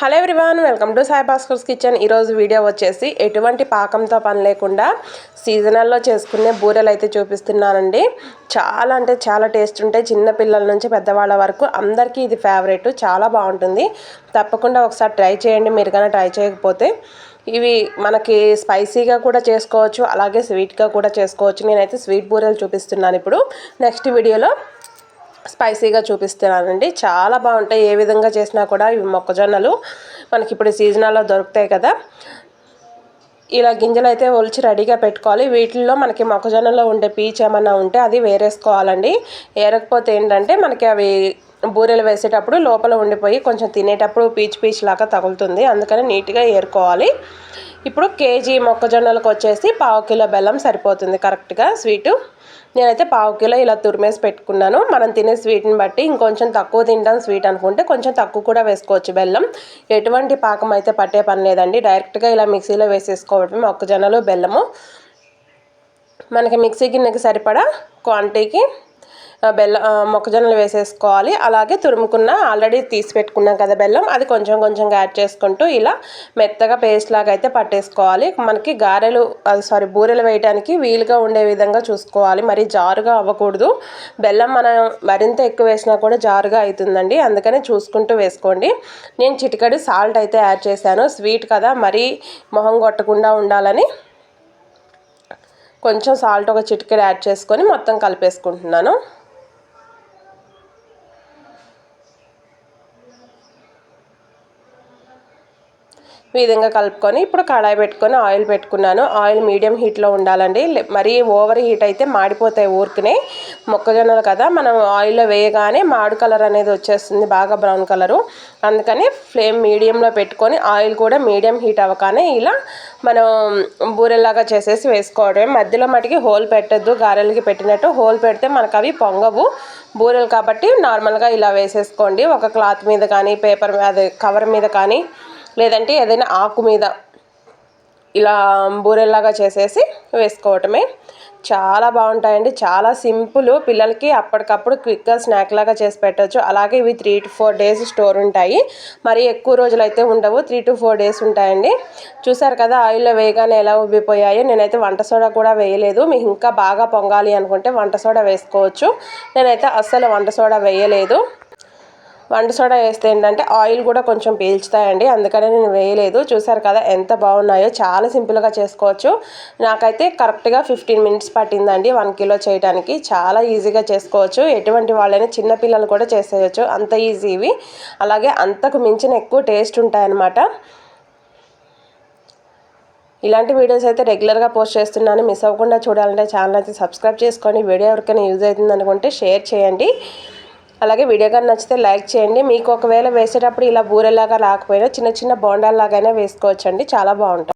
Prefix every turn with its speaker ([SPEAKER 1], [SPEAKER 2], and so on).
[SPEAKER 1] Hello everyone, welcome to Sai Bhaskar's kitchen. ఈరోజు video వచ్చేసి ఎటువంటి పాకంతో పని లేకుండా సీజనల్లో చేసుకునే బూరెలు అయితే చూపిస్తున్నానండి. చాలా అంటే చాలా టేస్ట్ ఉంటాయి. చిన్న పిల్లల నుంచి పెద్దవాళ్ళ వరకు అందరికీ ఇది ఫేవరెట్, చాలా బాగుంటుంది. తప్పకుండా ఒకసారి ట్రై చేయండి మీరు కనుక ట్రై చేయకపోతే. ఇవి మనకి స్పైసీగా కూడా చేసుకోవచ్చు, అలాగే స్వీట్గా కూడా చేసుకోవచ్చు. నేనైతే స్వీట్ బూరెలు చూపిస్తున్నాను ఇప్పుడు. నెక్స్ట్ వీడియోలో స్పైసీగా చూపిస్తున్నానండి. చాలా బాగుంటాయి. ఏ విధంగా చేసినా కూడా ఇవి మొక్కజొన్నలు మనకి ఇప్పుడు సీజనల్లో దొరుకుతాయి కదా, ఇలా గింజలు అయితే ఒలిచి రెడీగా పెట్టుకోవాలి. వీటిల్లో మనకి మొక్కజొన్నలో ఉండే పీచు ఏమన్నా ఉంటే అది వేరేసుకోవాలండి. ఏరకపోతే ఏంటంటే మనకి అవి బూరెలు వేసేటప్పుడు లోపల ఉండిపోయి కొంచెం తినేటప్పుడు పీచు లాగా తగులుతుంది. అందుకని నీట్గా ఏరుకోవాలి. ఇప్పుడు కేజీ మొక్కజొన్నలకు వచ్చేసి 1/2 కిలో బెల్లం సరిపోతుంది కరెక్ట్గా స్వీటు. నేనైతే 1/2 కిలో ఇలా తురిమేసి పెట్టుకున్నాను. మనం తినే స్వీట్ని బట్టి ఇంకొంచెం తక్కువ తింటాం స్వీట్ అనుకుంటే కొంచెం తక్కువ కూడా వేసుకోవచ్చు బెల్లం. ఎటువంటి పాకం అయితే పట్టే పని లేదండి. డైరెక్ట్గా ఇలా మిక్సీలో వేసేసుకోవడం. మొక్కజొన్నలు బెల్లము మనకి మిక్సీ గిన్నెకి సరిపడా క్వాంటిటీకి మొక్కజొన్నలు వేసేసుకోవాలి. అలాగే తురుముకున్న ఆల్రెడీ తీసి పెట్టుకున్నాం కదా బెల్లం, అది కొంచెం కొంచెంగా యాడ్ చేసుకుంటూ ఇలా మెత్తగా పేస్ట్ లాగా అయితే పట్టేసుకోవాలి. మనకి బూరెలు వేయడానికి వీలుగా ఉండే విధంగా చూసుకోవాలి. మరి జారుగా అవ్వకూడదు. బెల్లం మనం మరింత ఎక్కువ వేసినా కూడా జారుగా అవుతుందండి. అందుకని చూసుకుంటూ వేసుకోండి. నేను చిటికెడు సాల్ట్ అయితే యాడ్ చేశాను. స్వీట్ కదా, మరీ మొహం కొట్టకుండా ఉండాలని కొంచెం సాల్ట్ ఒక చిటికెడు యాడ్ చేసుకొని మొత్తం కలిపేసుకుంటున్నాను. ఈ విధంగా కలుపుకొని ఇప్పుడు కడాయి పెట్టుకొని ఆయిల్ పెట్టుకున్నాను. ఆయిల్ మీడియం హీట్లో ఉండాలండి. మరీ ఓవర్ హీట్ అయితే మాడిపోతాయి ఊరికనే. మొక్కజొన్నలు కదా, మనం ఆయిల్లో వేయగానే మాడు కలర్ అనేది వచ్చేస్తుంది, బాగా బ్రౌన్ కలరు. అందుకని ఫ్లేమ్ మీడియంలో పెట్టుకొని ఆయిల్ కూడా మీడియం హీట్ అవ్వగానే ఇలా మనం బూరెల్లాగా చేసేసి వేసుకోవడమే. మధ్యలో మటుకి హోల్ పెట్టద్దు. గారెలకి పెట్టినట్టు హోల్ పెడితే మనకు అవి పొంగవు బూరెలు కాబట్టి నార్మల్గా ఇలా వేసేసుకోండి. ఒక క్లాత్ మీద కానీ కవర్ మీద కానీ లేదంటే ఏదైనా ఆకు మీద ఇలా బూరెల్లాగా చేసేసి వేసుకోవటమే. చాలా బాగుంటాయండి. చాలా సింపుల్. పిల్లలకి అప్పటికప్పుడు క్విక్గా స్నాక్ లాగా చేసి పెట్టవచ్చు. అలాగే ఇవి 3 to 4 days స్టోర్ ఉంటాయి. మరి ఎక్కువ రోజులు అయితే ఉండవు, 3 to 4 days ఉంటాయండి. చూసారు కదా ఆయిల్లో వేయగానే ఎలా ఉబ్బిపోయాయో. నేనైతే వంట సోడా కూడా వేయలేదు. మీకు ఇంకా బాగా పొంగాలి అనుకుంటే వంట సోడా వేసుకోవచ్చు. నేనైతే అస్సలు వంట సోడా వేయలేదు. వంట సోడా వేస్తే ఏంటంటే ఆయిల్ కూడా కొంచెం పీల్చుతాయండి, అందుకనే నేను వేయలేదు. చూసారు కదా ఎంత బాగున్నాయో. చాలా సింపుల్గా చేసుకోవచ్చు. నాకైతే కరెక్ట్గా 15 minutes పట్టిందండి 1 కిలో చేయడానికి. చాలా ఈజీగా చేసుకోవచ్చు. ఎటువంటి వాళ్ళైనా చిన్నపిల్లలు కూడా చేసేయచ్చు, అంత ఈజీ ఇవి. అలాగే అంతకు మించిన ఎక్కువ టేస్ట్ ఉంటాయన్నమాట. ఇలాంటి వీడియోస్ అయితే రెగ్యులర్గా పోస్ట్ చేస్తున్నాను. మిస్ అవ్వకుండా చూడాలంటే ఛానల్ అయితే సబ్స్క్రైబ్ చేసుకోండి. వీడియో ఎవరికైనా యూజ్ అవుతుంది అనుకుంటే షేర్ చేయండి. అలాగే వీడియో కానీ నచ్చితే లైక్ చేయండి. మీకు ఒకవేళ వేసేటప్పుడు ఇలా బూరెలాగా రాకపోయినా చిన్న చిన్న బోండాల్లాగైనా వేసుకోవచ్చండి, చాలా బాగుంటాయి.